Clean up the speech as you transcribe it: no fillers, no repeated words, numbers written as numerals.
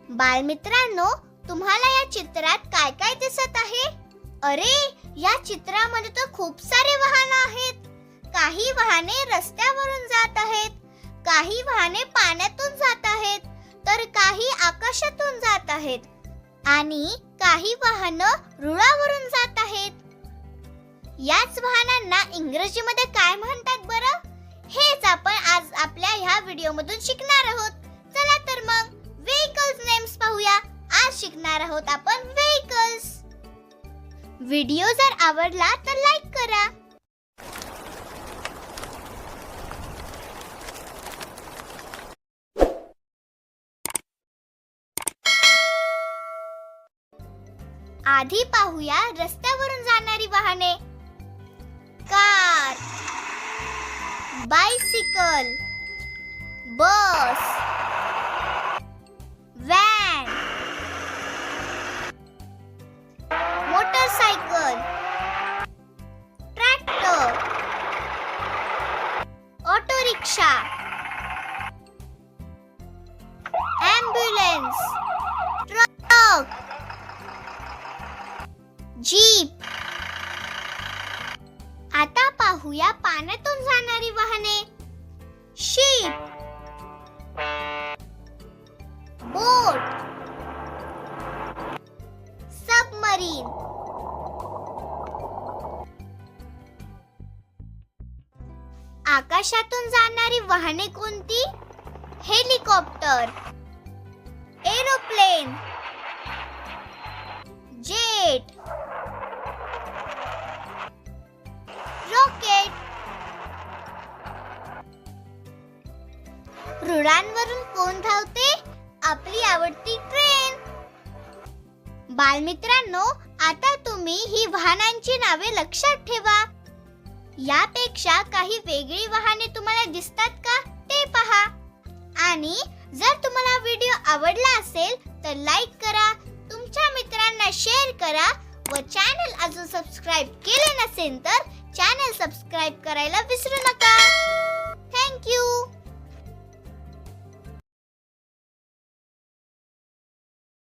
बालमित्रांनो, तुम्हाला या चित्रात काय काय दिसत आहे? अरे, या चित्रामध्ये तर खूप सारे वाहन आहेत. काही वाहने रस्त्यावरून जात आहेत, काही वाहने पाण्यातून जात आहेत, तर काही आकाशातून जात आहेत आणि काही वाहनं रुळावरून जात आहेत. याच वाहनांना इंग्रजीमध्ये काय म्हणतात बरं? हेच आपण आज आपल्या ह्या व्हिडिओमधून शिकणार आहोत. चला तर मग व्हेइकल्स नेम्स पाहूया. आज शिकणार आहोत आपण व्हेइकल्स. व्हिडिओ जर आवडला तर लाईक करा. आधी पाहूया रस्त्यावरून जाणारी वाहने. Car, bicycle, bus, van, motorcycle, tractor, auto rickshaw, ambulance, truck, jeep. आता पाहूया पाण्यातून जाणारी वाहने. Ship, boat, submarine. आकाशातून जाणारी वाहने कोणती? Helicopter, aeroplane, jet, rocket. रुळांवरून कोण धावते? आपली आवडती ट्रेन. बालमित्रांनो, आता तुम्ही ही वाहनांची नावे लक्षात ठेवा. यापेक्षा काही वेगळी वाहने तुम्हाला दिसतात का ते पहा. आणि जर तुम्हाला व्हिडिओ आवडला असेल तर लाईक करा, तुमच्या मित्रांना शेअर करा व चॅनल अजून सबस्क्राईब केले नसेल तर चॅनल सबस्क्राईब करायला विसरू नका. Thank you.